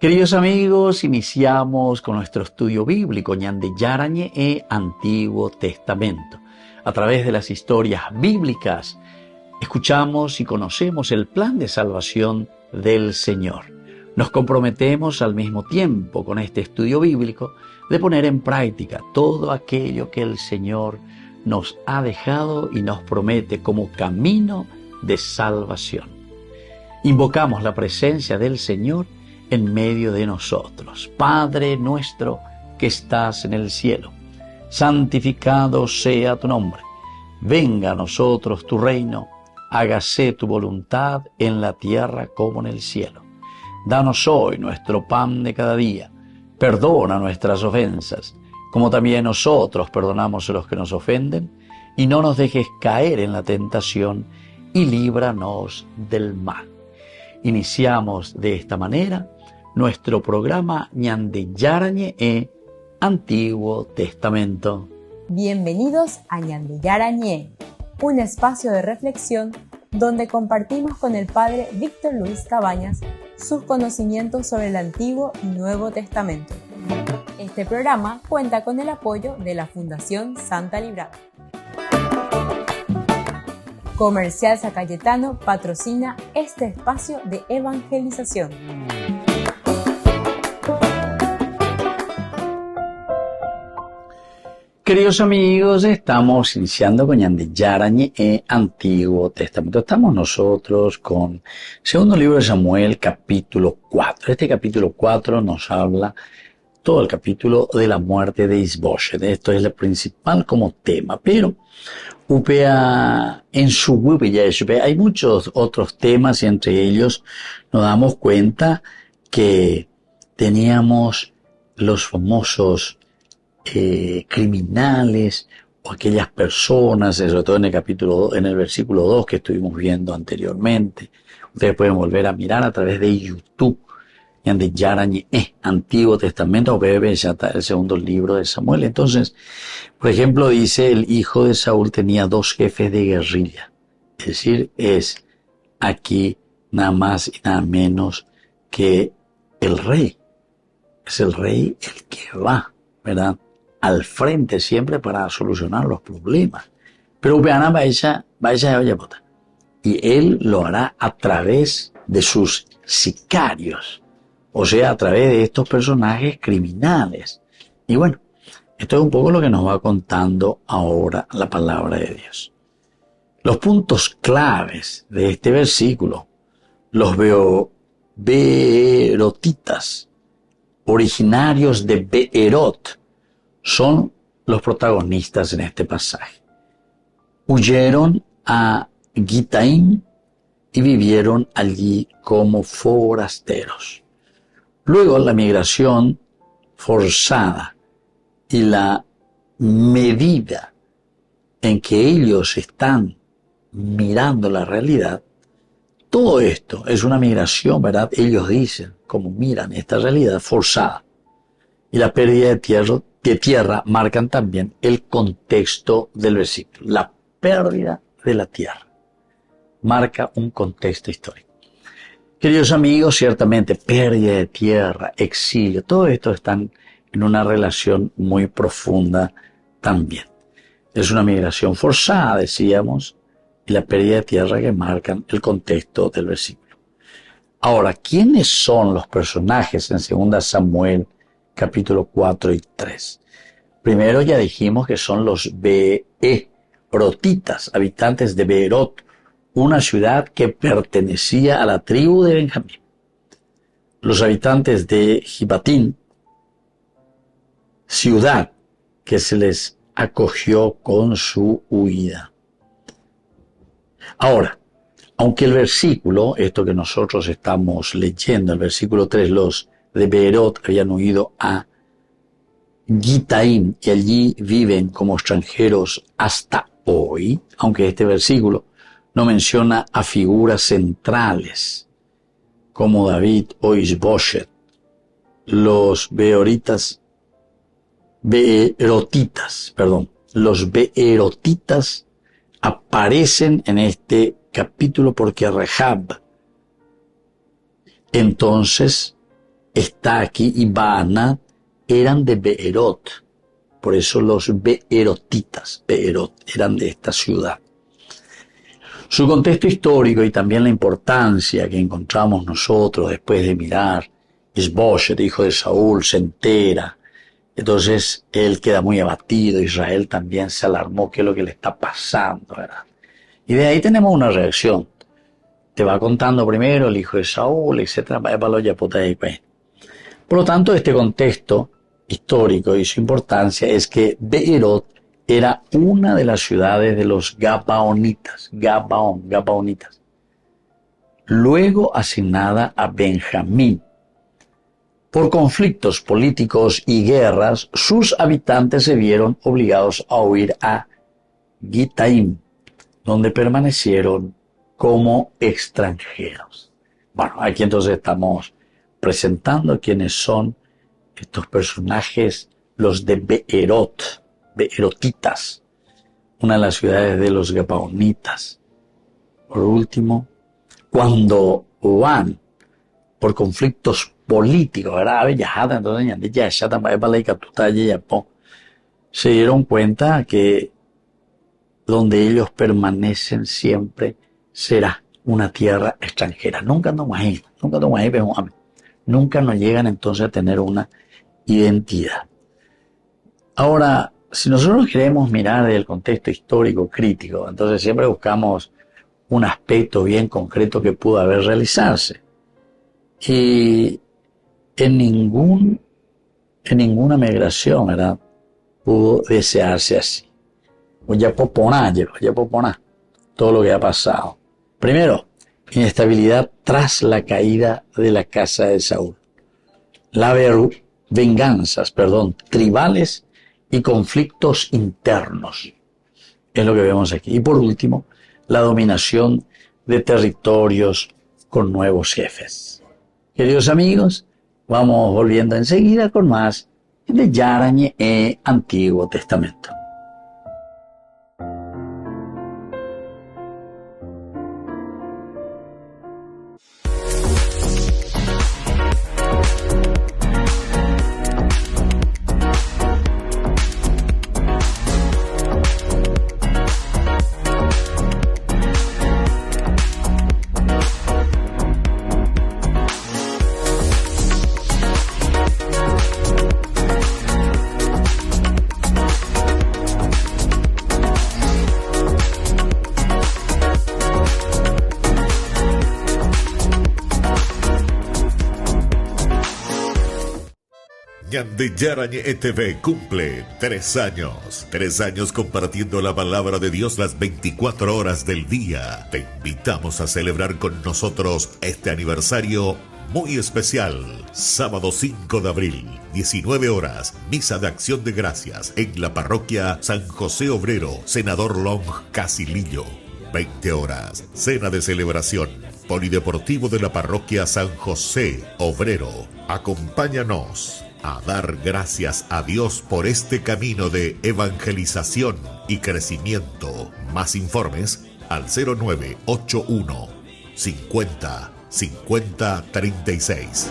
Queridos amigos, iniciamos con nuestro estudio bíblico Ñande Yarañe e Antiguo Testamento. A través de las historias bíblicas, escuchamos y conocemos el plan de salvación del Señor. Nos comprometemos al mismo tiempo con este estudio bíblico de poner en práctica todo aquello que el Señor nos ha dejado y nos promete como camino de salvación. Invocamos la presencia del Señor en medio de nosotros. Padre nuestro que estás en el cielo, santificado sea tu nombre. Venga a nosotros tu reino, hágase tu voluntad en la tierra como en el cielo. Danos hoy nuestro pan de cada día. Perdona nuestras ofensas, como también nosotros perdonamos a los que nos ofenden, y no nos dejes caer en la tentación, y líbranos del mal. Iniciamos de esta manera nuestro programa Ñande Yarañe e Antiguo Testamento. Bienvenidos a Ñande Yarañe, un espacio de reflexión donde compartimos con el Padre Víctor Luis Cabañas sus conocimientos sobre el Antiguo y Nuevo Testamento. Este programa cuenta con el apoyo de la Fundación Santa Librada. Comercial San Cayetano patrocina este espacio de evangelización. Queridos amigos, estamos iniciando con Ñande Yarañe e Antiguo Testamento. Estamos nosotros con segundo libro de Samuel, capítulo 4. Este capítulo 4 nos habla todo el capítulo de la muerte de Isboset. Esto es lo principal como tema, pero hay muchos otros temas y entre ellos nos damos cuenta que teníamos los famosos criminales o aquellas personas, sobre todo en el versículo 2 que estuvimos viendo anteriormente. Ustedes pueden volver a mirar a través de YouTube, Ñande Yarañe Antiguo Testamento, o bebe ya está el segundo libro de Samuel. Entonces, por ejemplo, dice el hijo de Saúl tenía 2 jefes de guerrilla. Es decir, es aquí nada más y nada menos que el rey. Es el rey el que va, ¿verdad?, al frente siempre para solucionar los problemas. Pero vean, y él lo hará a través de sus sicarios, o sea, a través de estos personajes criminales. Y bueno, esto es un poco lo que nos va contando ahora la palabra de Dios. Los puntos claves de este versículo, los beerotitas, originarios de Beerot, son los protagonistas en este pasaje. Huyeron a Gitaim y vivieron allí como forasteros. Luego la migración forzada y la medida en que ellos están mirando la realidad, todo esto es una migración, ¿verdad? Ellos dicen, como miran esta realidad forzada. Y la pérdida de tierra marcan también el contexto del versículo. La pérdida de la tierra marca un contexto histórico. Queridos amigos, ciertamente pérdida de tierra, exilio, todo esto están en una relación muy profunda también. Es una migración forzada, decíamos, y la pérdida de tierra que marcan el contexto del versículo. Ahora, ¿quiénes son los personajes en 2 Samuel capítulo 4 y 3? Primero ya dijimos que son los beerotitas, habitantes de Beerot, una ciudad que pertenecía a la tribu de Benjamín. Los habitantes de Gibatín, ciudad que se les acogió con su huida. Ahora, aunque el versículo, esto que nosotros estamos leyendo, el versículo 3, los de Beerot habían huido a Gitaim y allí viven como extranjeros hasta hoy, aunque este versículo no menciona a figuras centrales como David o Isboset, los beerotitas, aparecen en este capítulo porque Rahab entonces está aquí, y Baanat eran de Beerot. Por eso los beerotitas, Beerot, eran de esta ciudad. Su contexto histórico y también la importancia que encontramos nosotros después de mirar, Isboshet, hijo de Saúl, se entera. Entonces él queda muy abatido, Israel también se alarmó, qué es lo que le está pasando, ¿verdad? Y de ahí tenemos una reacción. Te va contando primero el hijo de Saúl, etcétera. Por lo tanto, este contexto histórico y su importancia es que Beerot era una de las ciudades de los Gabaonitas, Gabaonitas, luego asignada a Benjamín. Por conflictos políticos y guerras, sus habitantes se vieron obligados a huir a Gitaim, donde permanecieron como extranjeros. Bueno, aquí entonces estamos presentando quiénes son estos personajes, los de Beerot, Beerotitas, una de las ciudades de los Gabaonitas. Por último, cuando van por conflictos políticos, ¿verdad? Se dieron cuenta que donde ellos permanecen siempre será una tierra extranjera. Nunca nos llegan entonces a tener una identidad. Ahora, si nosotros queremos mirar el contexto histórico crítico, entonces siempre buscamos un aspecto bien concreto que pudo haber realizarse. Y en ninguna migración, ¿verdad?, pudo desearse así. Todo lo que ha pasado. Primero, inestabilidad tras la caída de la casa de Saúl. Venganzas tribales y conflictos internos. Es lo que vemos aquí. Y por último, la dominación de territorios con nuevos jefes. Queridos amigos, vamos volviendo enseguida con más de Yarañe e Antiguo Testamento. De Yarañe ETV cumple 3 años. 3 años compartiendo la palabra de Dios las 24 horas del día. Te invitamos a celebrar con nosotros este aniversario muy especial. Sábado 5 de abril, 19 horas, misa de acción de gracias en la parroquia San José Obrero, Senador Long, Casilillo. 20 horas, cena de celebración. Polideportivo de la parroquia San José Obrero. Acompáñanos a dar gracias a Dios por este camino de evangelización y crecimiento. Más informes al 0981 50 50 36.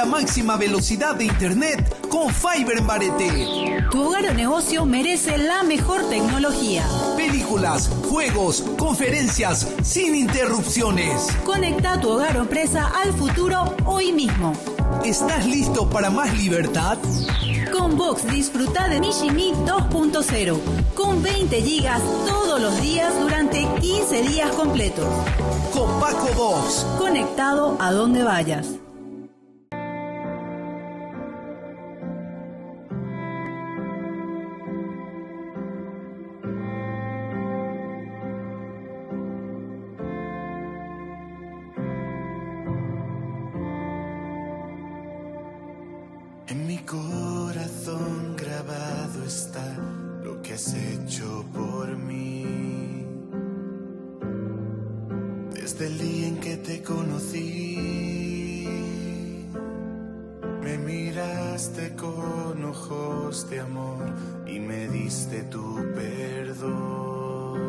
Máxima velocidad de internet con Fiber en Barete. Tu hogar o negocio merece la mejor tecnología. Películas, juegos, conferencias sin interrupciones. Conecta tu hogar o empresa al futuro hoy mismo. ¿Estás listo para más libertad? Con Vox disfruta de Mishimi 2.0 con 20 gigas todos los días durante 15 días completos. Con Paco Vox. Conectado a donde vayas. En mi corazón grabado está lo que has hecho por mí. Desde el día en que te conocí, miraste con ojos de amor y me diste tu perdón.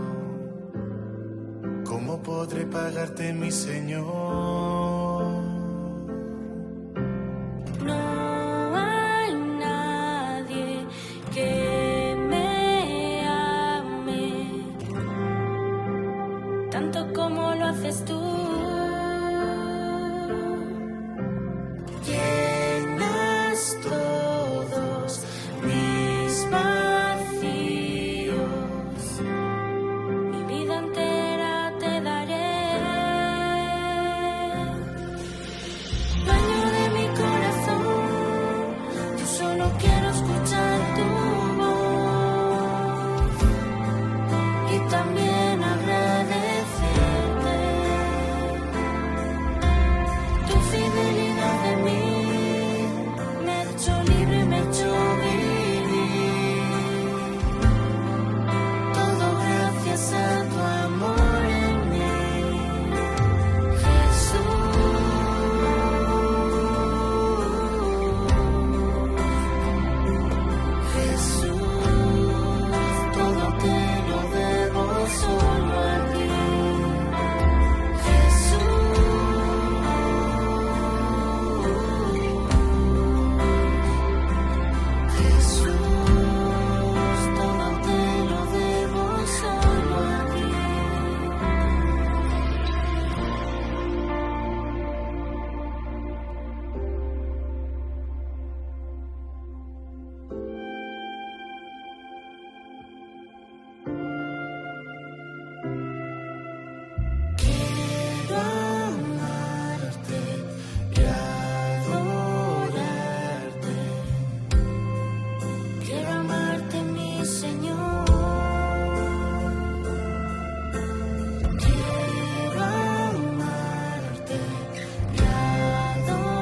¿Cómo podré pagarte, mi Señor? No hay nadie que me ame tanto como lo haces tú. Llenas todos mis vacíos, mi vida entera te daré. Dueño de mi corazón, yo solo quiero escuchar tu voz y también agradecerte tu fidelidad de mí. Me ha hecho libre, me ha hecho vivir. Todo gracias a tu amor en mí, Jesús, todo te lo debo solo a ti. Jesús, todo te lo debo solo a ti. Quiero amarte y adorarte. Quiero amarte, mi Señor. Quiero amarte y adorarte.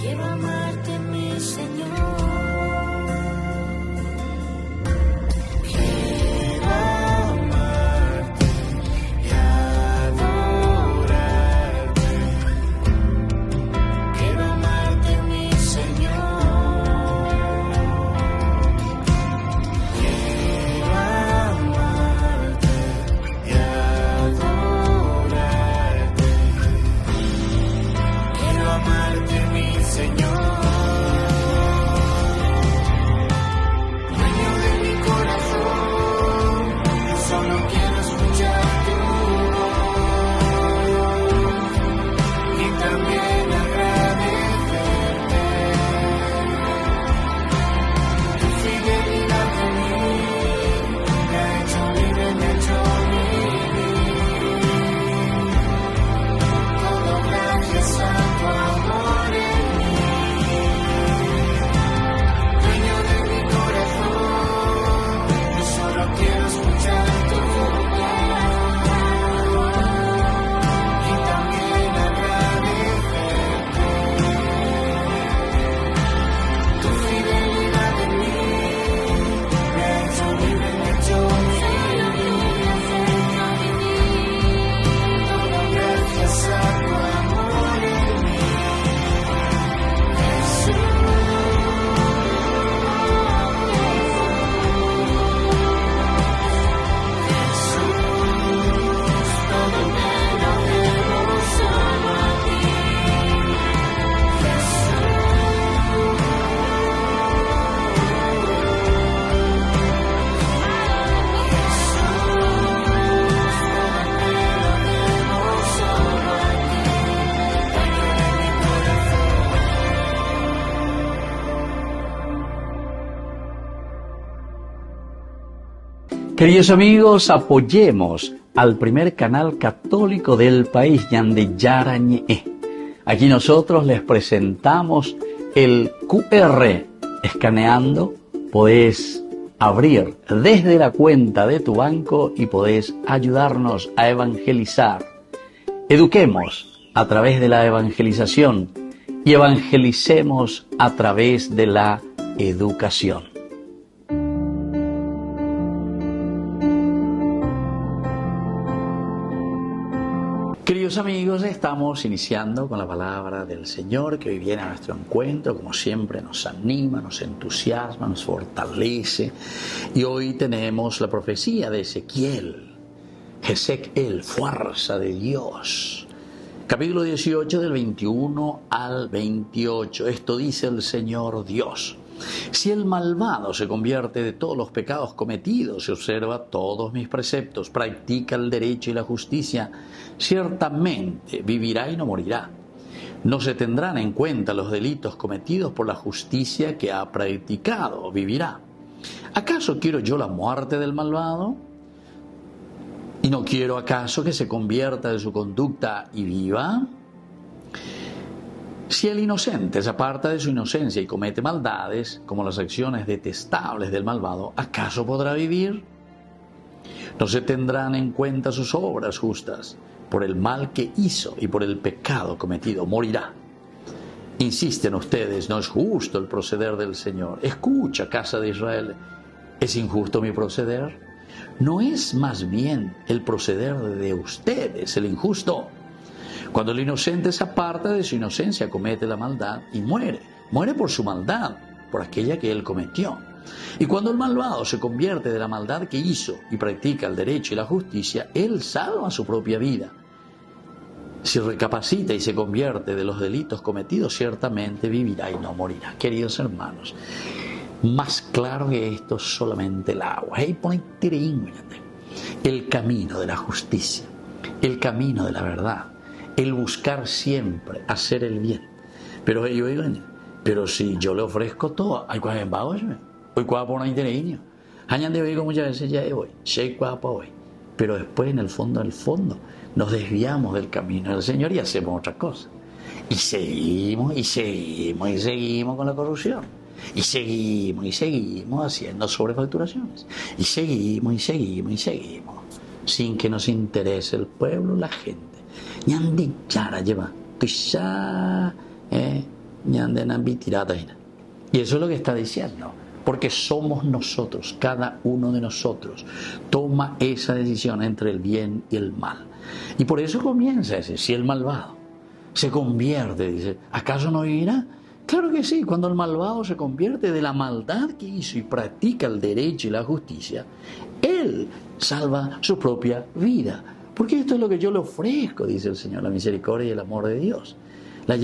Quiero amarte, mi Señor. Quiero amarte y adorarte. Quiero amarte, mi Señor. Quiero amarte y adorarte. Quiero amarte, mi Señor. Dueño de mi corazón, yo solo quiero escuchar tu voz y también agradecerte tu fidelidad de mí. Me ha hecho libre, me ha hecho vivir. Todo gracias a tu amor en mí. Dueño de mi corazón, yo solo quiero escuchar tu voz y también agradecerte tu fidelidad de mí. Me ha hecho libre, me ha hecho vivir. Todo gracias a tu amor en mí. Jesús, todo me lo debo solo a ti. Queridos amigos, apoyemos al primer canal católico del país, Ñande Yarañe. Aquí nosotros les presentamos el QR. Escaneando, podés abrir desde la cuenta de tu banco y podés ayudarnos a evangelizar. Eduquemos a través de la evangelización y evangelicemos a través de la educación. Queridos Queridos amigos, estamos iniciando con la palabra del Señor que hoy viene a nuestro encuentro, como siempre nos anima, nos entusiasma, nos fortalece. Y hoy tenemos la profecía de Ezequiel, fuerza de Dios. Capítulo 18 del 21 al 28. Esto dice el Señor Dios. Si el malvado se convierte de todos los pecados cometidos y observa todos mis preceptos, practica el derecho y la justicia, ciertamente vivirá y no morirá. No se tendrán en cuenta los delitos cometidos por la justicia que ha practicado, vivirá. ¿Acaso quiero yo la muerte del malvado? ¿Y no quiero acaso que se convierta de su conducta y viva? Si el inocente se aparta de su inocencia y comete maldades, como las acciones detestables del malvado, ¿acaso podrá vivir? No se tendrán en cuenta sus obras justas. Por el mal que hizo y por el pecado cometido, morirá. Insisten ustedes, no es justo el proceder del Señor. Escucha, casa de Israel, ¿es injusto mi proceder? ¿No es más bien el proceder de ustedes el injusto? Cuando el inocente se aparta de su inocencia, comete la maldad y muere. Muere por su maldad, por aquella que él cometió. Y cuando el malvado se convierte de la maldad que hizo y practica el derecho y la justicia, él salva su propia vida. Si recapacita y se convierte de los delitos cometidos, ciertamente vivirá y no morirá. Queridos hermanos, más claro que esto es solamente el agua. El camino de la justicia, el camino de la verdad, el buscar siempre hacer el bien. Pero ellos digan, pero si yo le ofrezco todo, hay cosas en bajo, hoy cuál por una interés, hayan de oír muchas veces ya hoy, hoy. Pero después en el fondo nos desviamos del camino del Señor y hacemos otra cosa. Y seguimos con la corrupción. Y seguimos haciendo sobrefacturaciones. Y seguimos, sin que nos interese el pueblo, la gente. Ñandi chara lleva, y eso es lo que está diciendo. Porque somos nosotros, cada uno de nosotros toma esa decisión entre el bien y el mal. Y por eso comienza ese, si el malvado se convierte, dice, ¿acaso no vivirá? Claro que sí, cuando el malvado se convierte de la maldad que hizo y practica el derecho y la justicia, él salva su propia vida. Porque esto es lo que yo le ofrezco, dice el Señor, la misericordia y el amor de Dios. La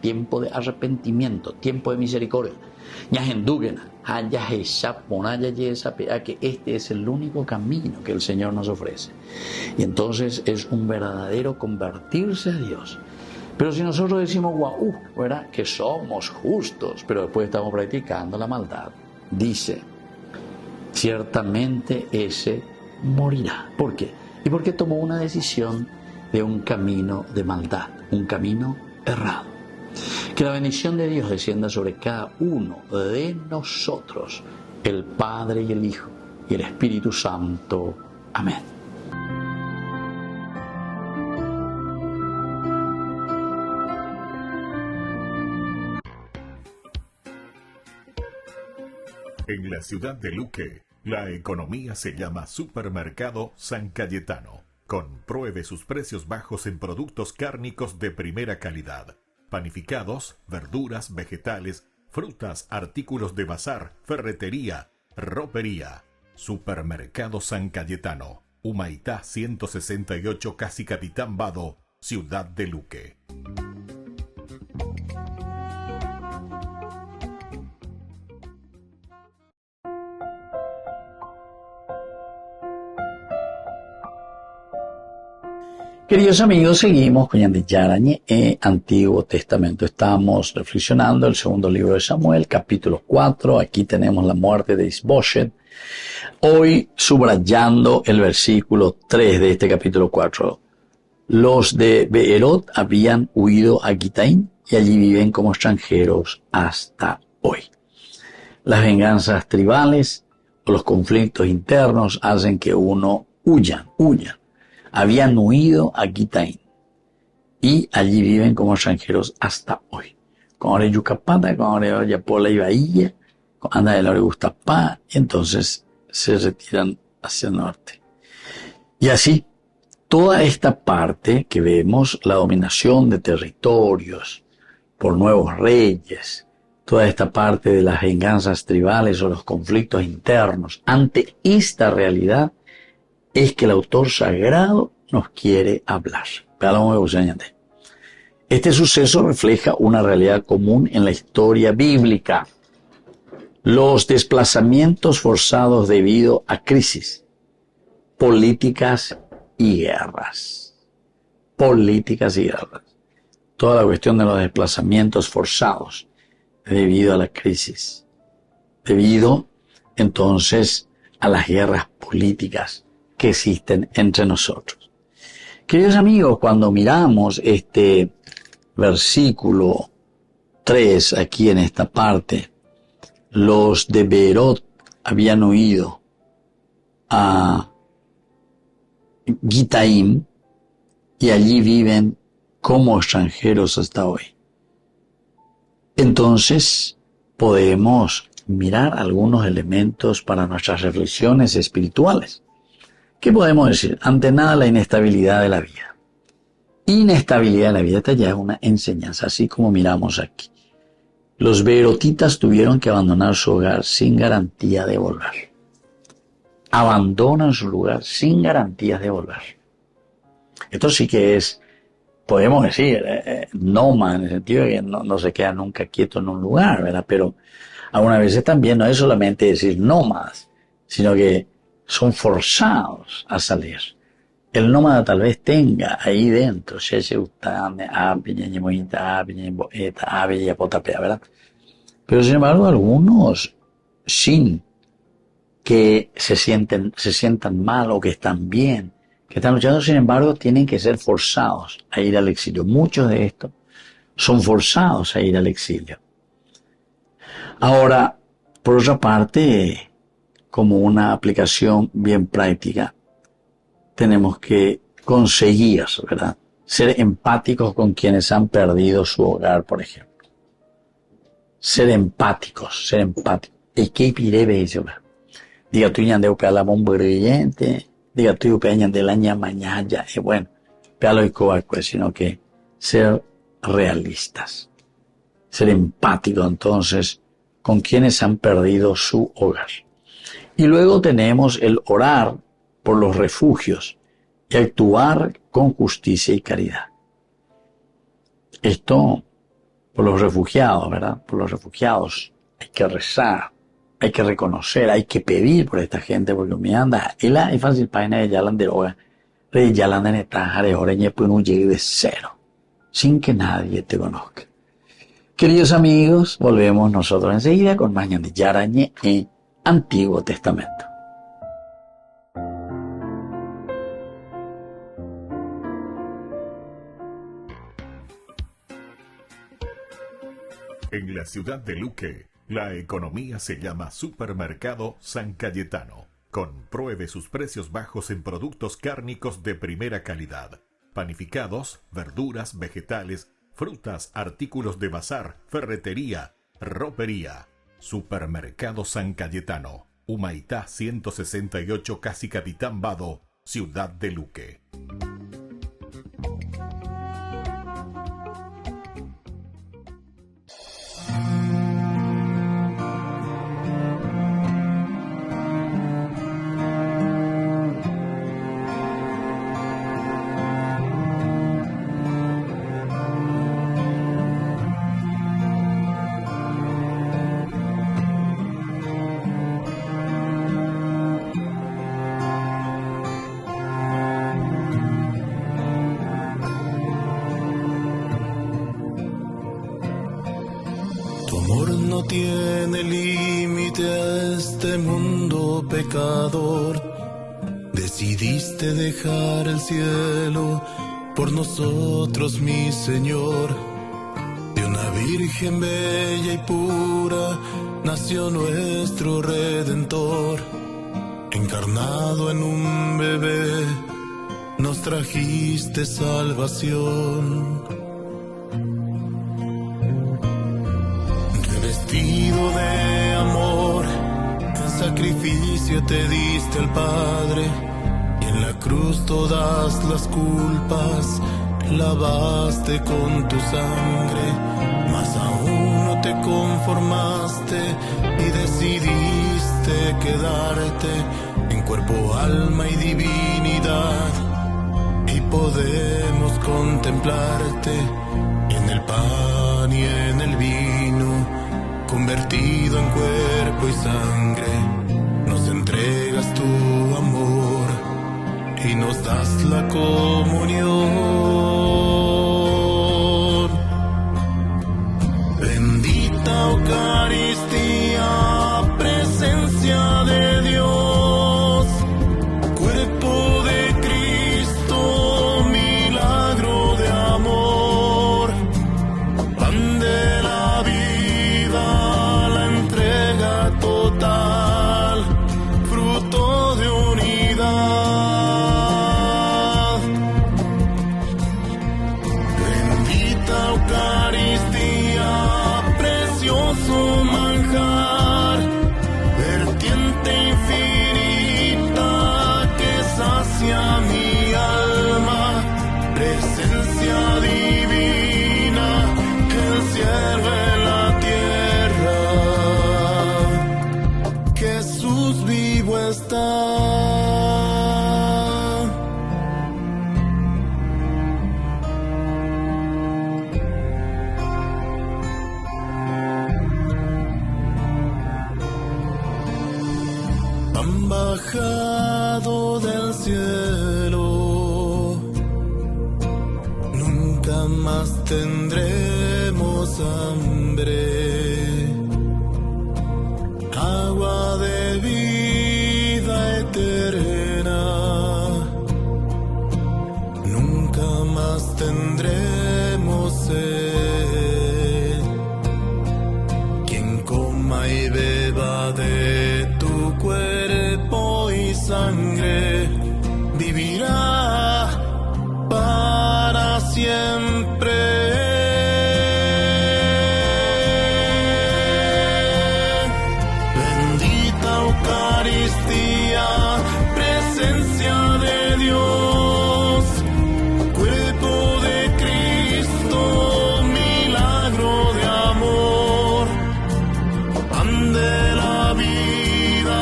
tiempo de arrepentimiento, tiempo de misericordia. Que este es el único camino que el Señor nos ofrece. Y entonces es un verdadero convertirse a Dios. Pero si nosotros decimos, ¿verdad? Que somos justos, pero después estamos practicando la maldad, dice, ciertamente ese morirá. ¿Por qué? Y porque tomó una decisión de un camino de maldad, un camino errado. Que la bendición de Dios descienda sobre cada uno de nosotros, el Padre y el Hijo y el Espíritu Santo. Amén. En la ciudad de Luque, la economía se llama Supermercado San Cayetano. Compruebe sus precios bajos en productos cárnicos de primera calidad. Panificados, verduras, vegetales, frutas, artículos de bazar, ferretería, ropería. Supermercado San Cayetano. Humaitá 168, Casi Capitán Vado, Ciudad de Luque. Queridos amigos, seguimos con Ñandi Yarañe, Antiguo Testamento. Estamos reflexionando el segundo libro de Samuel, capítulo 4. Aquí tenemos la muerte de Isboshet. Hoy subrayando el versículo 3 de este capítulo 4. Los de Beerot habían huido a Gitaim y allí viven como extranjeros hasta hoy. Las venganzas tribales o los conflictos internos hacen que uno huyan. Habían huido a Gitaim y allí viven como extranjeros hasta hoy. Con ahora Yucapata, con ahora Yapola y Bahía, con anda de la Gustapá, y entonces se retiran hacia el norte. Y así toda esta parte que vemos, la dominación de territorios por nuevos reyes, toda esta parte de las venganzas tribales o los conflictos internos, ante esta realidad es que el autor sagrado nos quiere hablar. Este suceso refleja una realidad común en la historia bíblica. Los desplazamientos forzados debido a crisis, políticas y guerras. Políticas y guerras. Toda la cuestión de los desplazamientos forzados debido a la crisis. Debido, entonces, a las guerras políticas que existen entre nosotros. Queridos amigos, cuando miramos este versículo 3, aquí en esta parte, los de Beerot habían huido a Gitaim y allí viven como extranjeros hasta hoy. Entonces, podemos mirar algunos elementos para nuestras reflexiones espirituales. ¿Qué podemos decir? Ante nada, la inestabilidad de la vida. Inestabilidad de la vida, esta ya es una enseñanza, así como miramos aquí. Los beerotitas tuvieron que abandonar su hogar sin garantía de volver. Abandonan su lugar sin garantías de volver. Esto sí que es, podemos decir, nómada, en el sentido de que no se queda nunca quieto en un lugar, ¿verdad? Pero algunas veces también no es solamente decir nómadas, sino que son forzados a salir. El nómada tal vez tenga ahí dentro, ¿verdad? Pero sin embargo algunos, sin que se sientan mal o que están bien, que están luchando, sin embargo tienen que ser forzados a ir al exilio. Muchos de estos son forzados a ir al exilio. Ahora, por otra parte, como una aplicación bien práctica, tenemos que conseguir, ¿verdad?, ser empáticos con quienes han perdido su hogar, por ejemplo. Ser empáticos. ¿Y qué pirebe eso? Diga tú ñandeu peala bombrillente, diga tú peña la ñamañaya, bueno, pealo y coaco, sino que ser realistas. Ser empáticos, entonces, con quienes han perdido su hogar. Y luego tenemos el orar por los refugios y actuar con justicia y caridad. Esto por los refugiados, ¿verdad? Por los refugiados hay que rezar, hay que reconocer, hay que pedir por esta gente, porque me anda, es fácil página de Yalan de Hoga, de Yalan de Netajare, Oreñe, pues no llegue de cero, sin que nadie te conozca. Queridos amigos, volvemos nosotros enseguida con más Ñande Yarañe en Antiguo Testamento. En la ciudad de Luque, la economía se llama Supermercado San Cayetano. Compruebe sus precios bajos en productos cárnicos de primera calidad. Panificados, verduras, vegetales, frutas, artículos de bazar, ferretería, ropería. Supermercado San Cayetano, Humaitá 168, Casi Capitán Vado, ciudad de Luque. Tiene límite a este mundo pecador. Decidiste dejar el cielo por nosotros, mi Señor. De una virgen bella y pura nació nuestro Redentor. Encarnado en un bebé, nos trajiste salvación. Revestido de amor, en sacrificio te diste al Padre, y en En la cruz todas las culpas lavaste con tu sangre, mas aún no te conformaste y decidiste quedarte en cuerpo, alma y divinidad. Y podemos contemplarte en el pan y en el vino, convertido en cuerpo y sangre. Nos entregas tu amor y nos das la comunión. Bendita Eucaristía, presencia de Dios, cuerpo de Cristo, milagro de amor, pan de la vida, la entrega total, fruto de unidad. Bendita Eucaristía, precioso manjar, vertiente infinita que sacia mi alma, presencia divina, el cielo en la tierra, Jesús vivo está. Han bajado del cielo, nunca más tendremos hambre. Agua de vida eterna, nunca más tendremos sed. Quien coma y beba de tu cuerpo y sangre vivirá para siempre. Bendita Eucaristía, presencia de Dios, cuerpo de Cristo, milagro de amor, pan de la vida,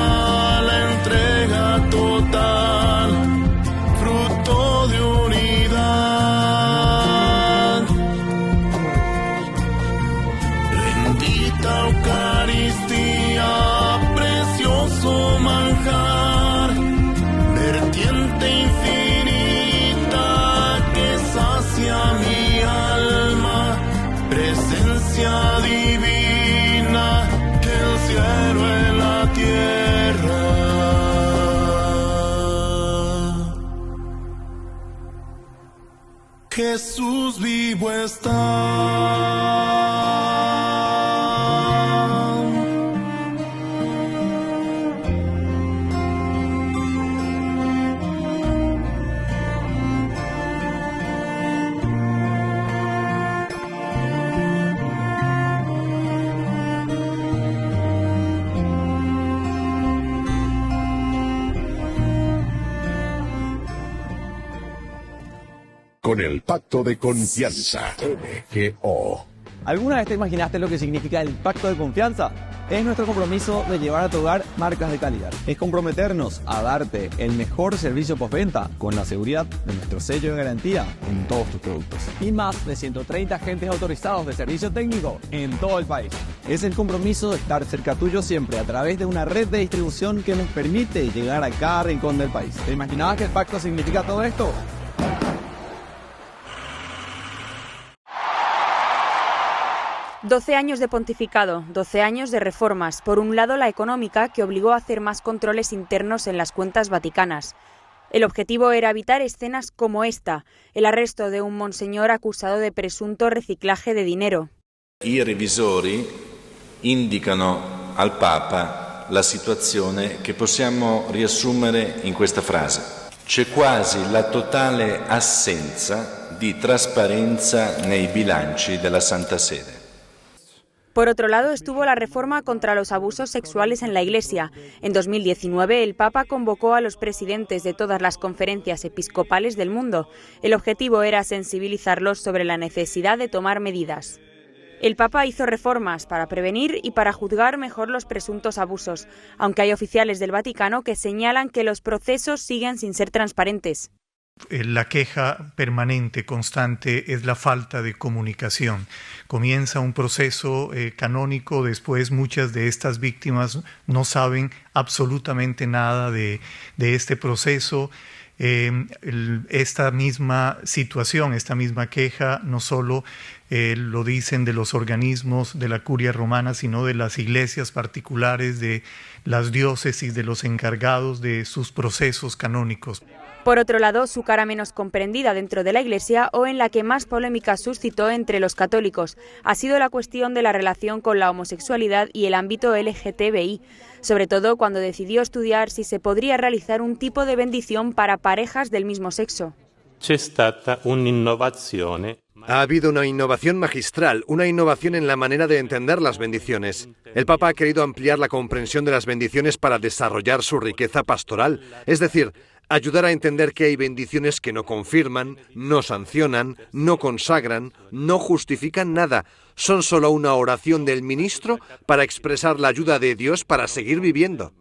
la entrega total, fruto de unidad. Bendita Eucaristía, precioso manjar, vertiente infinita que sacia mi alma, presencia divina, el cielo en la tierra. Jesús vivo está. Con el pacto de confianza, MGO. ¿Alguna vez te imaginaste lo que significa el pacto de confianza? Es nuestro compromiso de llevar a tu hogar marcas de calidad. Es comprometernos a darte el mejor servicio postventa con la seguridad de nuestro sello de garantía en todos tus productos. Y más de 130 agentes autorizados de servicio técnico en todo el país. Es el compromiso de estar cerca tuyo siempre a través de una red de distribución que nos permite llegar a cada rincón del país. ¿Te imaginabas que el pacto significa todo esto? 12 años de pontificado, 12 años de reformas. Por un lado, la económica, que obligó a hacer más controles internos en las cuentas vaticanas. El objetivo era evitar escenas como esta, el arresto de un monseñor acusado de presunto reciclaje de dinero. I revisori indicano al Papa la situazione che possiamo riassumere in questa frase. C'è quasi la totale assenza di trasparenza nei bilanci della Santa Sede. Por otro lado, estuvo la reforma contra los abusos sexuales en la Iglesia. En 2019, el Papa convocó a los presidentes de todas las conferencias episcopales del mundo. El objetivo era sensibilizarlos sobre la necesidad de tomar medidas. El Papa hizo reformas para prevenir y para juzgar mejor los presuntos abusos, aunque hay oficiales del Vaticano que señalan que los procesos siguen sin ser transparentes. La queja permanente, constante, es la falta de comunicación. Comienza un proceso canónico, después muchas de estas víctimas no saben absolutamente nada de este proceso. Esta misma situación, esta misma queja, no solo lo dicen de los organismos de la Curia Romana, sino de las iglesias particulares, de las diócesis, de los encargados de sus procesos canónicos. Por otro lado, su cara menos comprendida dentro de la Iglesia o en la que más polémica suscitó entre los católicos ha sido la cuestión de la relación con la homosexualidad y el ámbito LGTBI, sobre todo cuando decidió estudiar si se podría realizar un tipo de bendición para parejas del mismo sexo. Ha habido una innovación magistral, una innovación en la manera de entender las bendiciones. El Papa ha querido ampliar la comprensión de las bendiciones para desarrollar su riqueza pastoral, es decir, ayudar a entender que hay bendiciones que no confirman, no sancionan, no consagran, no justifican nada. Son solo una oración del ministro para expresar la ayuda de Dios para seguir viviendo.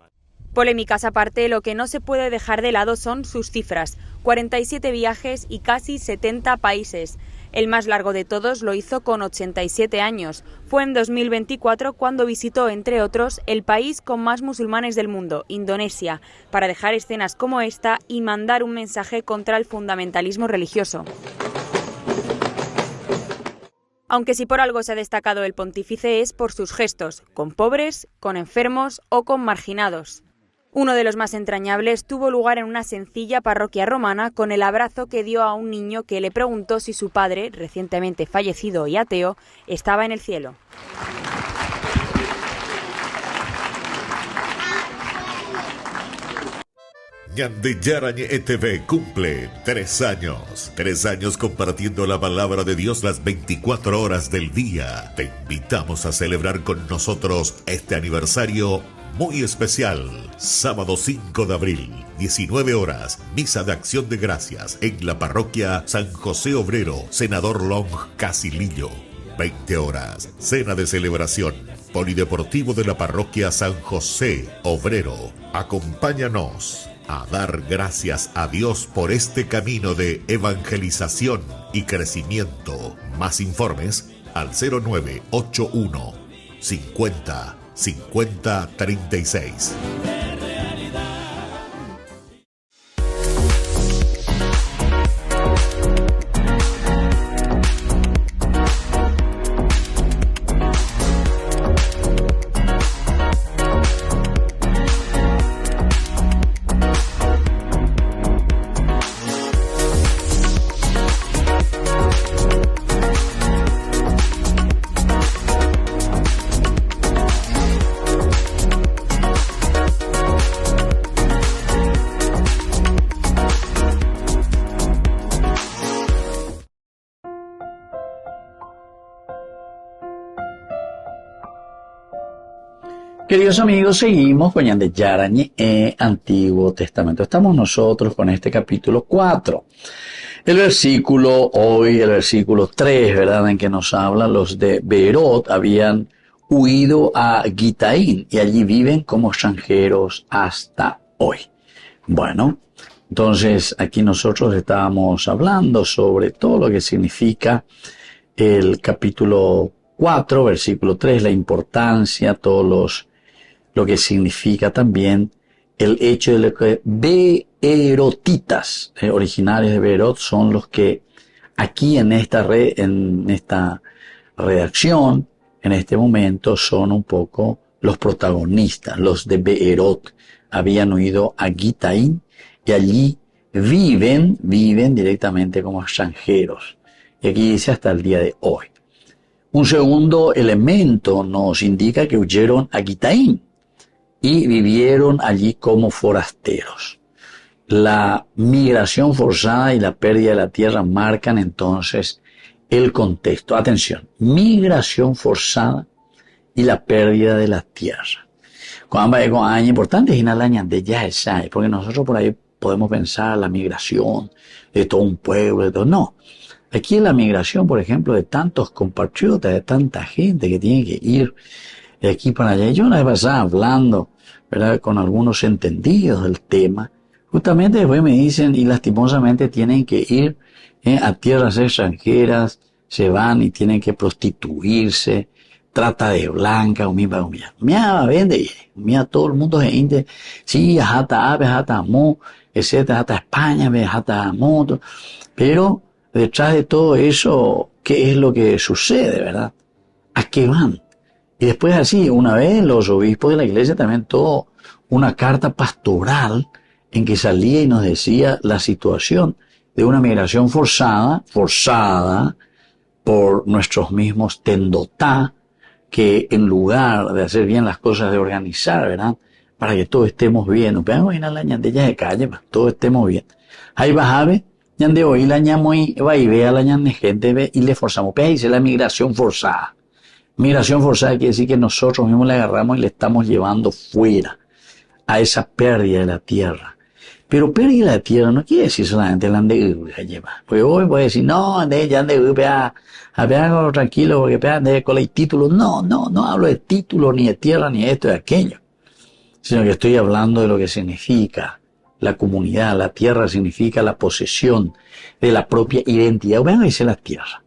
Polémicas aparte, lo que no se puede dejar de lado son sus cifras: 47 viajes y casi 70 países. El más largo de todos lo hizo con 87 años. Fue en 2024 cuando visitó, entre otros, el país con más musulmanes del mundo, Indonesia, para dejar escenas como esta y mandar un mensaje contra el fundamentalismo religioso. Aunque si por algo se ha destacado el pontífice es por sus gestos, con pobres, con enfermos o con marginados. Uno de los más entrañables tuvo lugar en una sencilla parroquia romana con el abrazo que dio a un niño que le preguntó si su padre, recientemente fallecido y ateo, estaba en el cielo. Ñandeyarañe ETV cumple 3 años. 3 años compartiendo la palabra de Dios las 24 horas del día. Te invitamos a celebrar con nosotros este aniversario muy especial. Sábado 5 de abril, 19 horas, misa de acción de gracias en la parroquia San José Obrero, Senador Long, Casilillo. 20 horas, cena de celebración, polideportivo de la parroquia San José Obrero. Acompáñanos a dar gracias a Dios por este camino de evangelización y crecimiento. Más informes al 0981 50 5036. Queridos amigos, seguimos con Ñandeyarañe Antiguo Testamento. Estamos nosotros con este capítulo 4. El versículo 3, ¿verdad?, en que nos habla los de Beerot habían huido a Gitaín y allí viven como extranjeros hasta hoy. Bueno, entonces aquí nosotros estábamos hablando sobre todo lo que significa el capítulo 4, versículo 3, la importancia, lo que significa también el hecho de que beerotitas, originarios de Beerot, son los que aquí en esta redacción, en este momento, son un poco los protagonistas. Los de Beerot habían huido a Gitaín y allí viven directamente como extranjeros. Y aquí dice hasta el día de hoy. Un segundo elemento nos indica que huyeron a Gitaín y vivieron allí como forasteros. La migración forzada y la pérdida de la tierra marcan entonces el contexto. Atención, migración forzada y la pérdida de la tierra. Cuando hay años importantes, porque nosotros por ahí podemos pensar la migración de todo un pueblo, de todo. No. Aquí la migración, por ejemplo, de tantos compatriotas, de tanta gente que tiene que ir de aquí para allá. Yo una vez pasada hablando, ¿verdad?, con algunos entendidos del tema, justamente después me dicen, y lastimosamente tienen que ir a tierras extranjeras, se van y tienen que prostituirse, trata de blanca, mía vende, mía todo el mundo se inde, sí, hasta mo, etcétera, hasta España, hasta moto, pero detrás de todo eso, ¿qué es lo que sucede, verdad? ¿A qué van? Y después así, una vez los obispos de la iglesia también todo una carta pastoral en que salía y nos decía la situación de una migración forzada por nuestros mismos tendotá, que en lugar de hacer bien las cosas, de organizar, ¿verdad?, para que todos estemos bien, de calle, todos estemos bien. Ahí bajabe, de hoy la ñamoy, va y vea la ñan gente, ve y le forzamos. Pues ahí dice la migración forzada. Migración forzada quiere decir que nosotros mismos la agarramos y le estamos llevando fuera a esa pérdida de la tierra. Pero pérdida de la tierra no quiere decir solamente la de lleva. Porque hoy puede decir, no, ande ya ande a tranquilo, porque ande con el título. No hablo de título, ni de tierra, ni de esto, de aquello. Sino que estoy hablando de lo que significa la comunidad. La tierra significa la posesión de la propia identidad. Bueno, dice la tierra.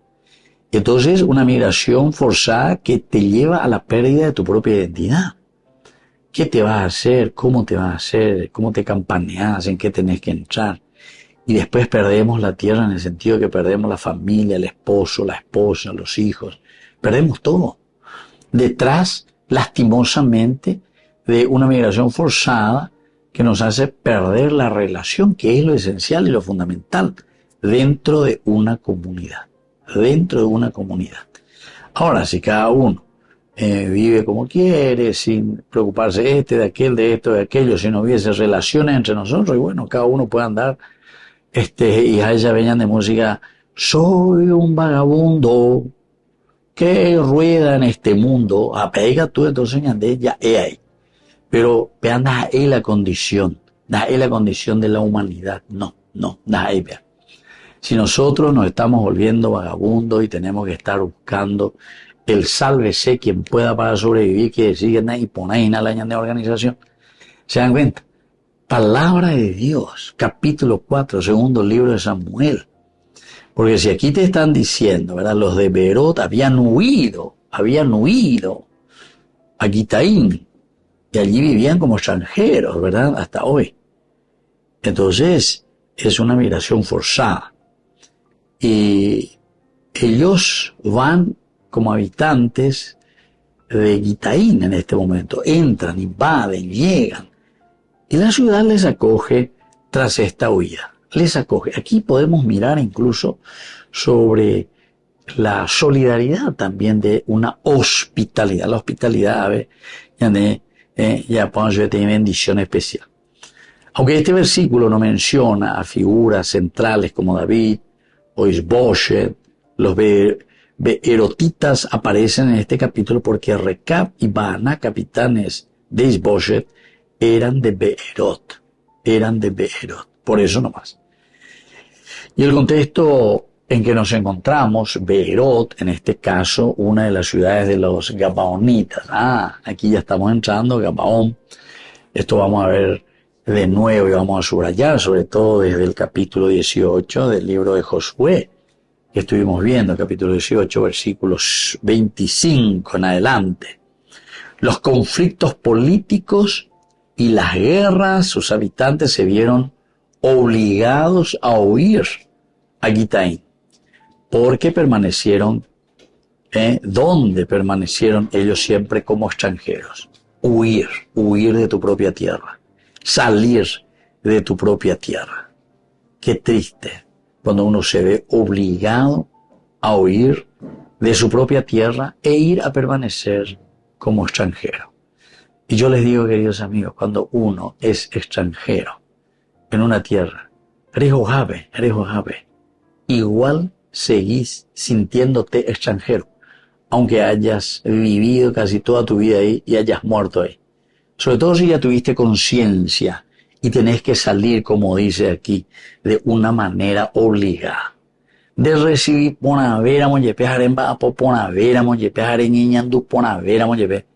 Entonces, una migración forzada que te lleva a la pérdida de tu propia identidad. ¿Qué te vas a hacer? ¿Cómo te vas a hacer? ¿Cómo te campaneas? ¿En qué tenés que entrar? Y después perdemos la tierra en el sentido que perdemos la familia, el esposo, la esposa, los hijos. Perdemos todo. Detrás, lastimosamente, de una migración forzada que nos hace perder la relación, que es lo esencial y lo fundamental, dentro de una comunidad. Dentro de una comunidad. Ahora, si cada uno vive como quiere, sin preocuparse de aquel, de esto, de aquello, si no hubiese relaciones entre nosotros, y bueno, cada uno puede andar, y a ella venían de música, soy un vagabundo que rueda en este mundo, apega tú, entonces ya ahí. Pero vean, da ahí la condición de la humanidad, no, da ahí, vean. Si nosotros nos estamos volviendo vagabundos y tenemos que estar buscando el sálvese quien pueda para sobrevivir, que decir y poner la de organización, se dan cuenta. Palabra de Dios, capítulo 4, segundo libro de Samuel. Porque si aquí te están diciendo, ¿verdad? Los de Beerot habían huido a Gitaim, y allí vivían como extranjeros, ¿verdad? Hasta hoy. Entonces, es una migración forzada. Y ellos van como habitantes de Gitaim en este momento. Entran, invaden, llegan. Y la ciudad les acoge tras esta huida. Les acoge. Aquí podemos mirar incluso sobre la solidaridad también de una hospitalidad. La hospitalidad, ya podemos tener bendición especial. Aunque este versículo no menciona a figuras centrales como David o Isboshet, los beerotitas aparecen en este capítulo porque Recab y Baana, capitanes de Isboshet, eran de Beerot. Por eso nomás. Y el contexto en que nos encontramos, Beerot, en este caso, una de las ciudades de los Gabaonitas. Aquí ya estamos entrando, Gabaón. Esto vamos a ver de nuevo y vamos a subrayar, sobre todo desde el capítulo 18 del libro de Josué, que estuvimos viendo, capítulo 18, versículos 25 en adelante. Los conflictos políticos y las guerras, sus habitantes se vieron obligados a huir a Gitaim, porque permanecieron, donde permanecieron ellos siempre como extranjeros. Huir de tu propia tierra, salir de tu propia tierra. Qué triste cuando uno se ve obligado a huir de su propia tierra e ir a permanecer como extranjero. Y yo les digo, queridos amigos, cuando uno es extranjero en una tierra, igual seguís sintiéndote extranjero, aunque hayas vivido casi toda tu vida ahí y hayas muerto ahí. Sobre todo si ya tuviste conciencia y tenés que salir, como dice aquí, de una manera obligada. De recibir ponavera monyepejar en bapo, ponavera monyepejar en iñandú, ponavera monyepe.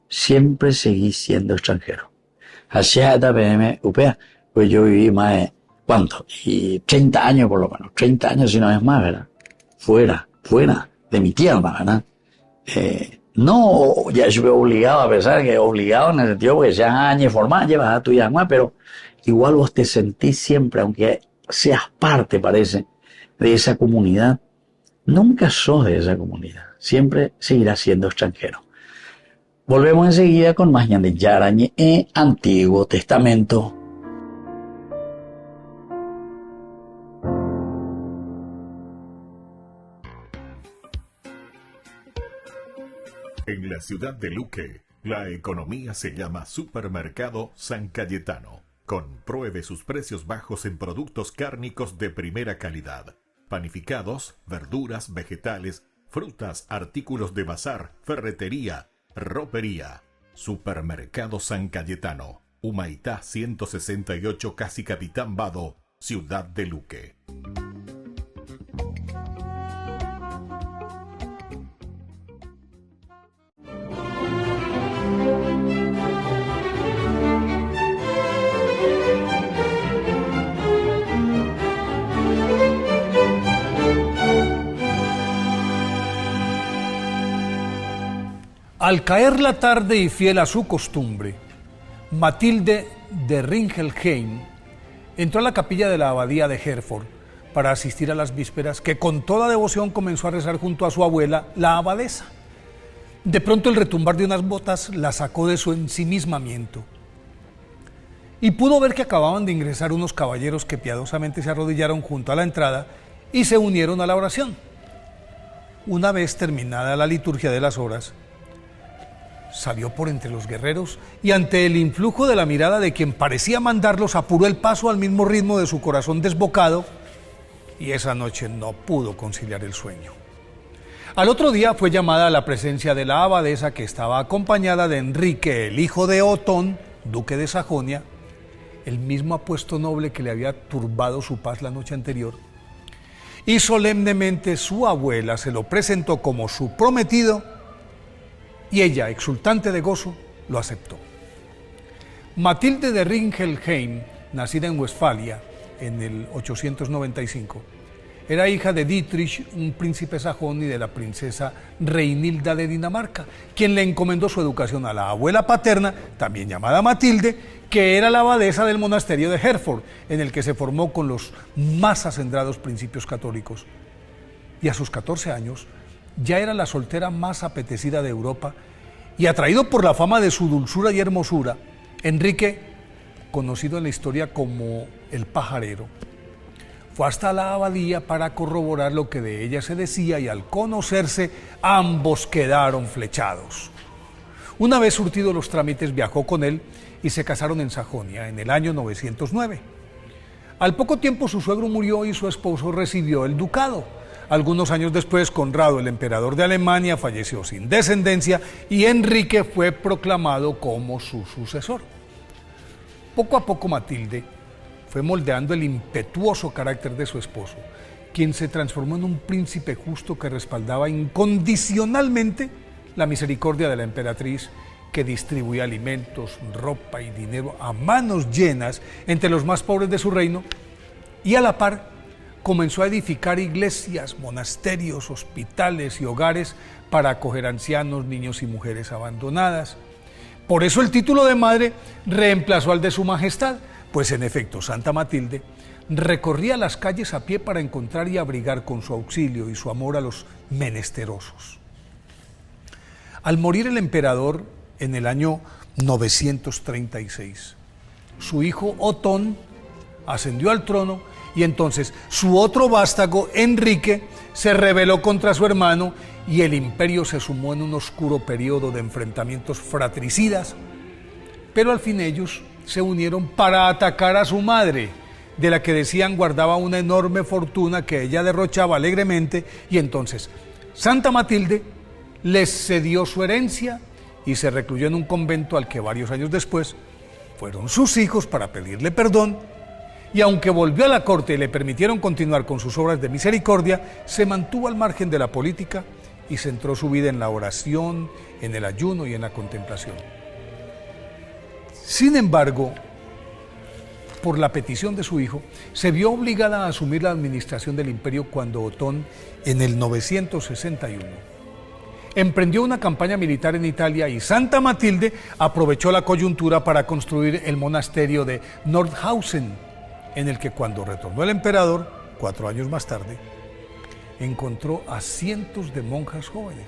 Siempre seguís siendo extranjero. Así hasta PM, upea, pues yo viví más de, ¿cuánto? Y 30 años por lo menos, 30 años si no es más, ¿verdad? Fuera de mi tierra, ¿verdad? No, ya estuve obligado, a pesar que obligado en el sentido porque sean años formados, llevas a tu yagua, pero igual vos te sentís siempre, aunque seas parte, parece, de esa comunidad, nunca sos de esa comunidad, siempre seguirás siendo extranjero. Volvemos enseguida con más Ñande Yarañe en Antiguo Testamento. En la ciudad de Luque, la economía se llama Supermercado San Cayetano. Compruebe sus precios bajos en productos cárnicos de primera calidad. Panificados, verduras, vegetales, frutas, artículos de bazar, ferretería, ropería. Supermercado San Cayetano. Humaitá 168, casi Capitán Vado, ciudad de Luque. Al caer la tarde y fiel a su costumbre, Matilde de Ringelheim entró a la capilla de la abadía de Herford para asistir a las vísperas, que con toda devoción comenzó a rezar junto a su abuela, la abadesa. De pronto el retumbar de unas botas la sacó de su ensimismamiento y pudo ver que acababan de ingresar unos caballeros que piadosamente se arrodillaron junto a la entrada y se unieron a la oración. Una vez terminada la liturgia de las horas, salió por entre los guerreros y ante el influjo de la mirada de quien parecía mandarlos apuró el paso al mismo ritmo de su corazón desbocado y esa noche no pudo conciliar el sueño. Al otro día fue llamada a la presencia de la abadesa, que estaba acompañada de Enrique, el hijo de Otón, duque de Sajonia, el mismo apuesto noble que le había turbado su paz la noche anterior, y solemnemente su abuela se lo presentó como su prometido y ella, exultante de gozo, lo aceptó. Matilde de Ringelheim, nacida en Westfalia en el 895, era hija de Dietrich, un príncipe sajón, y de la princesa Reinilda de Dinamarca, quien le encomendó su educación a la abuela paterna, también llamada Matilde, que era la abadesa del monasterio de Herford, en el que se formó con los más acendrados principios católicos. Y a sus 14 años, ya era la soltera más apetecida de Europa, y atraído por la fama de su dulzura y hermosura, Enrique, conocido en la historia como el pajarero, fue hasta la abadía para corroborar lo que de ella se decía, y al conocerse ambos quedaron flechados. Una vez surtidos los trámites, viajó con él y se casaron en Sajonia en el año 909. Al poco tiempo su suegro murió y su esposo recibió el ducado. Algunos años después, Conrado, el emperador de Alemania, falleció sin descendencia y Enrique fue proclamado como su sucesor. Poco a poco Matilde fue moldeando el impetuoso carácter de su esposo, quien se transformó en un príncipe justo que respaldaba incondicionalmente la misericordia de la emperatriz, que distribuía alimentos, ropa y dinero a manos llenas entre los más pobres de su reino, y a la par comenzó a edificar iglesias, monasterios, hospitales y hogares para acoger ancianos, niños y mujeres abandonadas. Por eso el título de madre reemplazó al de su majestad, pues en efecto Santa Matilde recorría las calles a pie para encontrar y abrigar con su auxilio y su amor a los menesterosos. Al morir el emperador en el año 936, su hijo Otón ascendió al trono, y entonces su otro vástago, Enrique, se rebeló contra su hermano y el imperio se sumó en un oscuro periodo de enfrentamientos fratricidas, pero al fin ellos se unieron para atacar a su madre, de la que decían guardaba una enorme fortuna que ella derrochaba alegremente, y entonces Santa Matilde les cedió su herencia y se recluyó en un convento al que varios años después fueron sus hijos para pedirle perdón, y aunque volvió a la corte y le permitieron continuar con sus obras de misericordia, se mantuvo al margen de la política y centró su vida en la oración, en el ayuno y en la contemplación. Sin embargo, por la petición de su hijo, se vio obligada a asumir la administración del imperio cuando Otón, en el 961, emprendió una campaña militar en Italia y Santa Matilde aprovechó la coyuntura para construir el monasterio de Nordhausen, en el que cuando retornó el emperador, 4 años más tarde, encontró a cientos de monjas jóvenes.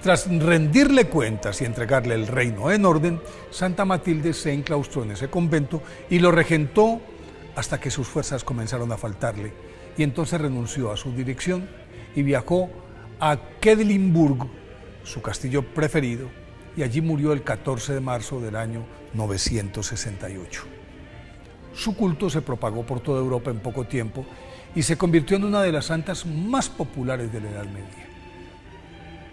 Tras rendirle cuentas y entregarle el reino en orden, Santa Matilde se enclaustró en ese convento y lo regentó hasta que sus fuerzas comenzaron a faltarle, y entonces renunció a su dirección y viajó a Quedlinburg, su castillo preferido, y allí murió el 14 de marzo del año 968. Su culto se propagó por toda Europa en poco tiempo y se convirtió en una de las santas más populares de la Edad Media.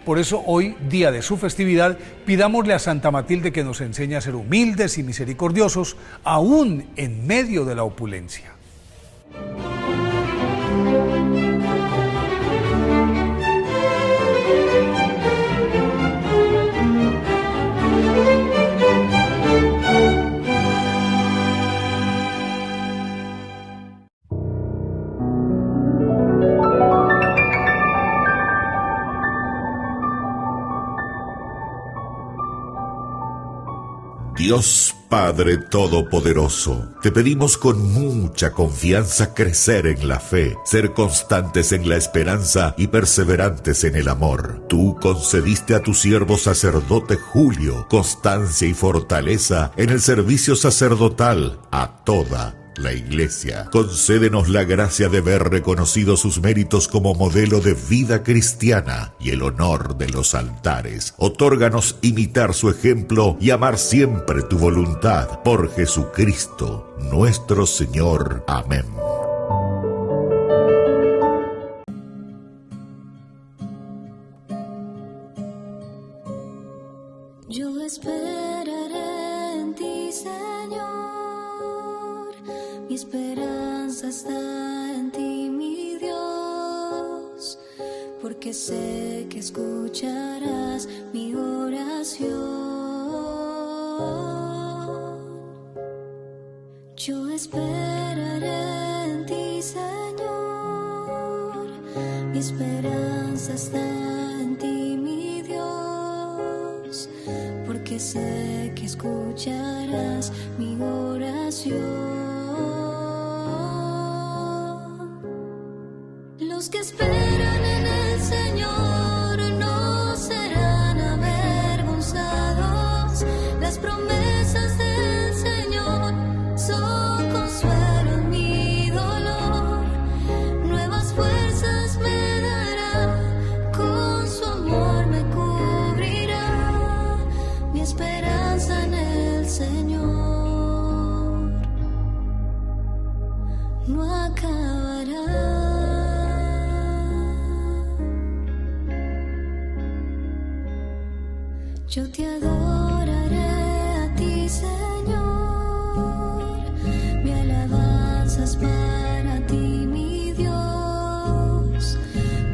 Por eso hoy, día de su festividad, pidámosle a Santa Matilde que nos enseñe a ser humildes y misericordiosos, aún en medio de la opulencia. Dios Padre Todopoderoso, te pedimos con mucha confianza crecer en la fe, ser constantes en la esperanza y perseverantes en el amor. Tú concediste a tu siervo sacerdote Julio constancia y fortaleza en el servicio sacerdotal a toda la Iglesia. Concédenos la gracia de ver reconocidos sus méritos como modelo de vida cristiana y el honor de los altares. Otórganos imitar su ejemplo y amar siempre tu voluntad. Por Jesucristo, nuestro Señor. Amén. Yo esperaré en ti, Señor. Mi esperanza está en ti, mi Dios, porque sé que escucharás mi oración. Yo esperaré en ti, Señor. Mi esperanza está en ti, mi Dios, porque sé que escucharás mi oración. Los que esperan en el Señor no serán avergonzados. Las promesas del Señor son consuelo en mi dolor. Nuevas fuerzas me dará, con su amor me cubrirá. Mi esperanza en el Señor no acabará. Yo te adoraré a ti, Señor. Mi alabanza es para ti, mi Dios,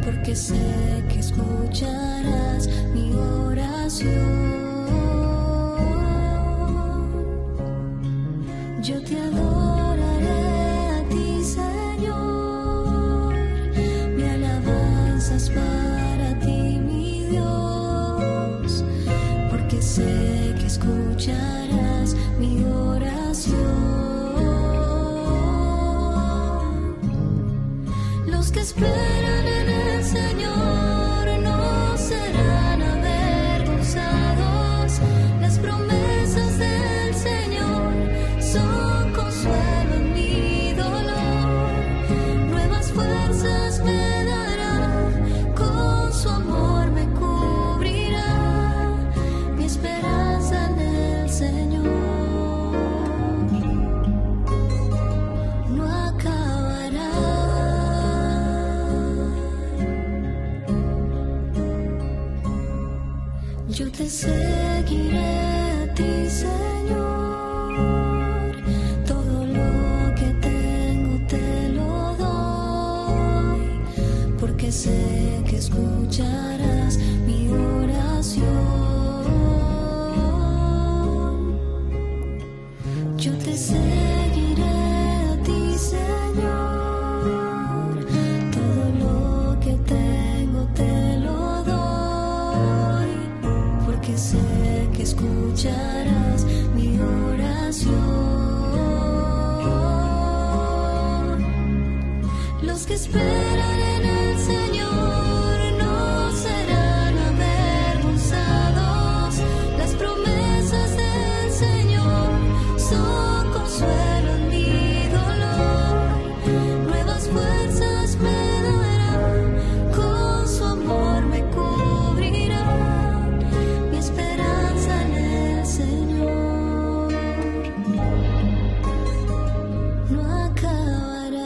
porque sé que escucharás mi oración. Yo te adoraré a ti, Señor. Mi alabanza es para ti, mi Dios, porque sé que escucharás mi oración. Los que esperan en el Señor no serán avergonzados. Las promesas del Señor son consuelo en mi dolor. Nuevas fuerzas me dará, con su amor me cubrirá. Mi esperanza en el Señor no acabará. Yo te seguiré a ti, Señor. Todo lo que tengo te lo doy, porque sé que escucharás mi oración. Yo te seguiré a ti, Señor. Todo lo que tengo te lo doy, porque sé que escucharás mi oración. Los que esperan en el Señor no serán avergonzados. Las promesas del Señor son consuelo en mi dolor. Nuevas fuerzas me darán, con su amor me cubrirán. Mi esperanza en el Señor no acabará.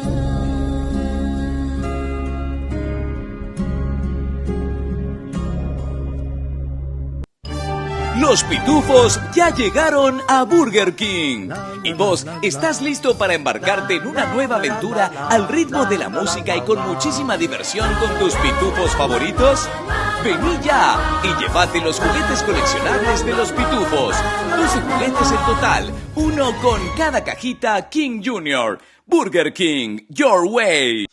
Los pitufos ya llegaron a Burger King. ¿Y vos estás listo para embarcarte en una nueva aventura al ritmo de la música y con muchísima diversión con tus pitufos favoritos? Vení ya y llévate los juguetes coleccionables de los pitufos. 12 juguetes en total, uno con cada cajita King Jr. Burger King, your way.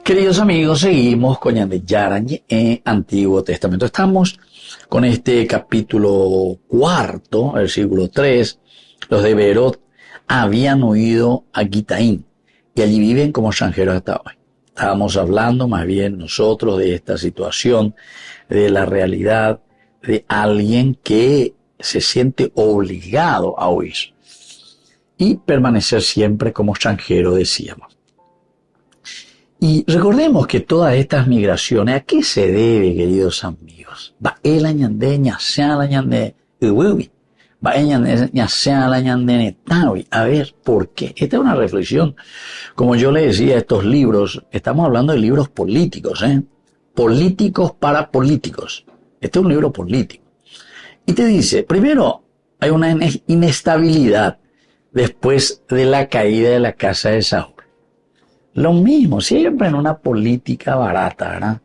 Queridos amigos, seguimos con Yandeyarañe en Antiguo Testamento. Estamos con este capítulo 4, versículo 3. Los de Beerot habían huido a Gitaim y allí viven como extranjeros hasta hoy. Estábamos hablando más bien nosotros de esta situación, de la realidad de alguien que se siente obligado a huir y permanecer siempre como extranjero, decíamos. Y recordemos que todas estas migraciones, ¿a qué se debe, queridos amigos? A ver, ¿por qué? Esta es una reflexión. Como yo le decía, estos libros, estamos hablando de libros políticos, políticos para políticos. Este es un libro político. Y te dice, primero, hay una inestabilidad después de la caída de la casa de Saúl. Lo mismo, siempre en una política barata, ¿verdad?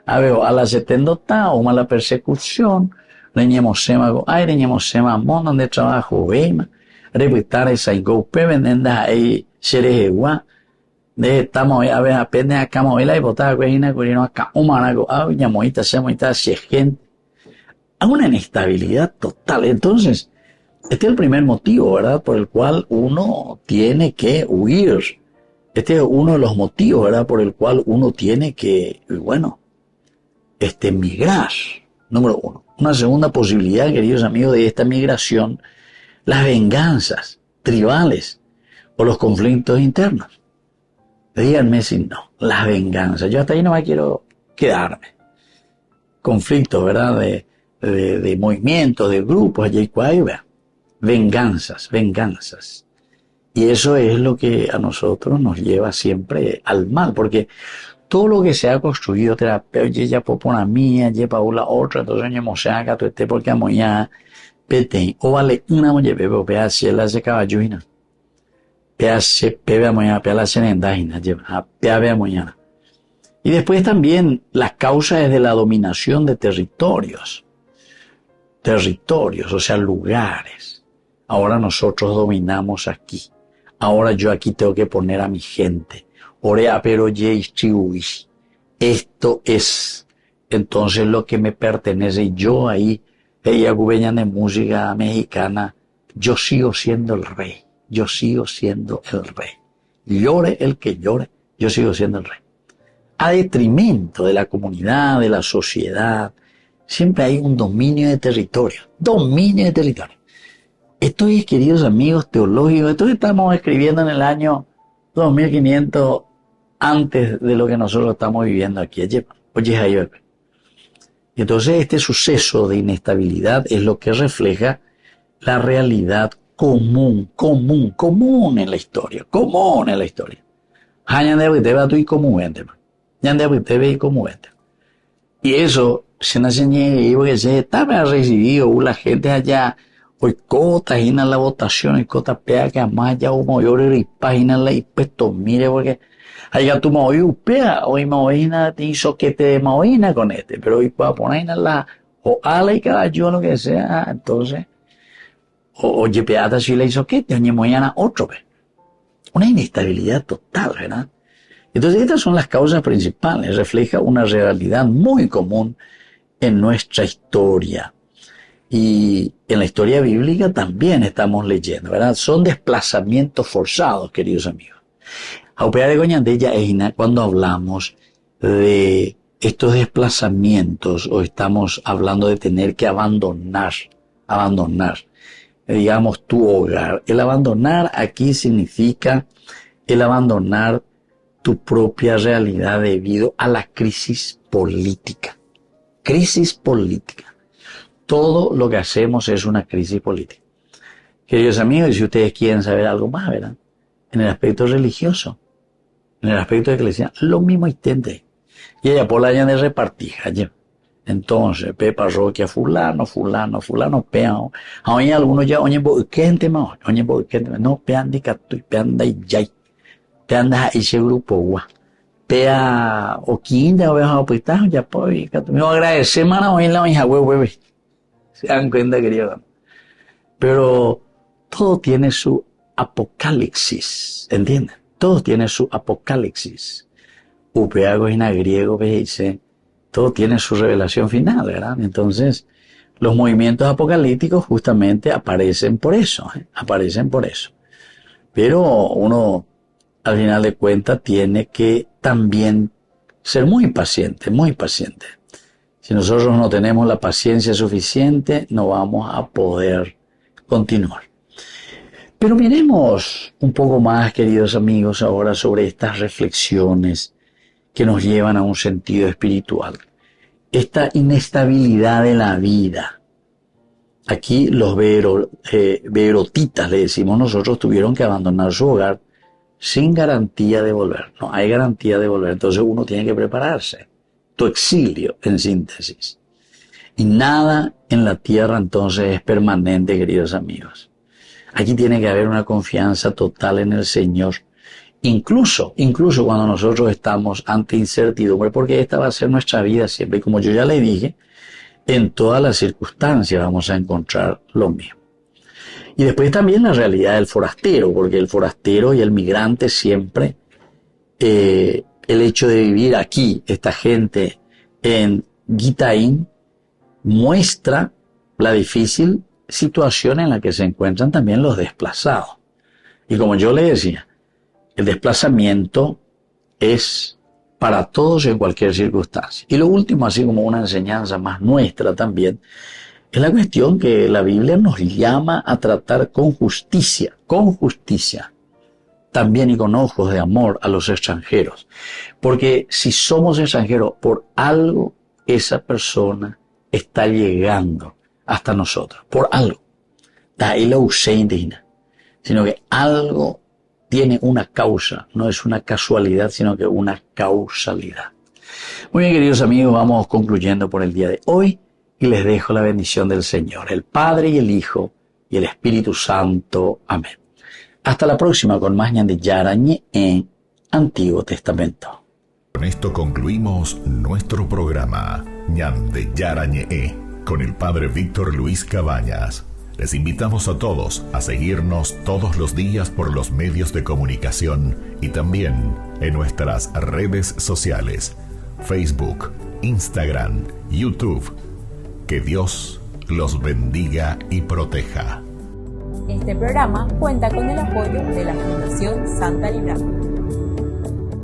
A ver, a la setendota o a la persecución, leñemosema, monon de trabajo, veima, repitar esa ingoupe, vendenda ahí, xerejeguá, de estamos a ver, apenas acá movela y botada, cuejina, curino acá, humanago, ñamoita, semoita, gente. Hay una inestabilidad total. Entonces, este es el primer motivo, ¿verdad? Por el cual uno tiene que huir. Este es uno de los motivos, ¿verdad? Por el cual uno tiene que, migrar. Número uno. Una segunda posibilidad, queridos amigos, de esta migración, las venganzas tribales o los conflictos internos. Díganme si no. Las venganzas. Yo hasta ahí no me quiero quedarme. Conflictos, ¿verdad? De movimientos, de grupos, allá y cuál, ¿verdad? Venganzas. Y eso es lo que a nosotros nos lleva siempre al mal, porque todo lo que se ha construido, terapeuta, ya popona mía, ya paula otra, entonces ya moseaca, tú esté porque amoya, pete, o vale una molle, bebo, pea, si él hace caballuina, pea, se pebe amoya, pea la senendajina, lleva, pea, vea amoya. Y después también las causas de la dominación de territorios, o sea, lugares. Ahora nosotros dominamos aquí. Ahora yo aquí tengo que poner a mi gente. Orea, pero esto es entonces lo que me pertenece. Yo ahí, ella gubeña de música mexicana, yo sigo siendo el rey. yo sigo siendo el rey. Llore el que llore, yo sigo siendo el rey. A detrimento de la comunidad, de la sociedad, siempre hay un dominio de territorio. Dominio de territorio. Esto es, queridos amigos teológicos, esto que estamos escribiendo en el año 2500 antes de lo que nosotros estamos viviendo aquí. Oye, y entonces este suceso de inestabilidad es lo que refleja la realidad común en la historia. Común en la historia. Y eso se nace porque se estaba recibido la gente allá. Hoy cota hina la votación y cota pea que más ya humo yo y página la y puesto mire porque allá tú me oí upea hoy me oí nada te hizo que te me oí nada con este pero hoy para poner la o ala y cada yo lo que sea entonces oye peata si le hizo que te oye mañana otro ve una inestabilidad total, ¿verdad? Entonces estas son las causas principales, refleja una realidad muy común en nuestra historia. Y en la historia bíblica también estamos leyendo, ¿verdad? Son desplazamientos forzados, queridos amigos. Aupea de Goñandella es cuando hablamos de estos desplazamientos o estamos hablando de tener que abandonar, digamos, tu hogar. El abandonar aquí significa el abandonar tu propia realidad debido a la crisis política. Crisis política. Todo lo que hacemos es una crisis política. Queridos amigos, y si ustedes quieren saber algo más, ¿verdad? En el aspecto religioso, en el aspecto eclesial, lo mismo intente. Y ella por la de repartir, allá. Entonces, pe parroquia fulano, pean. Ahora algunos ya, oye, gente más, no, pean de catu, pean de yay, pean de ese grupo, guau. Pea, o quinta, o veja, pues, ya, pues, me voy a agradecer, mana, hoy la hija, hueve. Se dan cuenta, querido. Pero todo tiene su apocalipsis, ¿entienden? Todo tiene su apocalipsis. Upeago en griego, dice, todo tiene su revelación final, ¿verdad? Entonces, los movimientos apocalípticos justamente aparecen por eso, aparecen por eso. Pero uno, al final de cuentas, tiene que también ser muy paciente, muy paciente. Si nosotros no tenemos la paciencia suficiente, no vamos a poder continuar. Pero miremos un poco más, queridos amigos, ahora sobre estas reflexiones que nos llevan a un sentido espiritual. Esta inestabilidad de la vida. Aquí los beerotitas, le decimos nosotros, tuvieron que abandonar su hogar sin garantía de volver. No hay garantía de volver, entonces uno tiene que prepararse. Tu exilio, en síntesis. Y nada en la tierra entonces es permanente, queridos amigos. Aquí tiene que haber una confianza total en el Señor. Incluso cuando nosotros estamos ante incertidumbre, porque esta va a ser nuestra vida siempre. Y como yo ya le dije, en todas las circunstancias vamos a encontrar lo mismo. Y después también la realidad del forastero, porque el forastero y el migrante siempre, el hecho de vivir aquí, esta gente en Gitaín, muestra la difícil situación en la que se encuentran también los desplazados. Y como yo le decía, el desplazamiento es para todos en cualquier circunstancia. Y lo último, así como una enseñanza más nuestra también, es la cuestión que la Biblia nos llama a tratar con justicia, también y con ojos de amor a los extranjeros. Porque si somos extranjeros, por algo esa persona está llegando hasta nosotros. Por algo. Da ahí la indígena. Sino que algo tiene una causa. No es una casualidad, sino que una causalidad. Muy bien, queridos amigos, vamos concluyendo por el día de hoy. Y les dejo la bendición del Señor, el Padre y el Hijo y el Espíritu Santo. Amén. Hasta la próxima con más Ñande Yarañe en Antiguo Testamento. Con esto concluimos nuestro programa Ñande Yarañe con el Padre Víctor Luis Cabañas. Les invitamos a todos a seguirnos todos los días por los medios de comunicación y también en nuestras redes sociales, Facebook, Instagram, YouTube. Que Dios los bendiga y proteja. Este programa cuenta con el apoyo de la Fundación Santa Librada.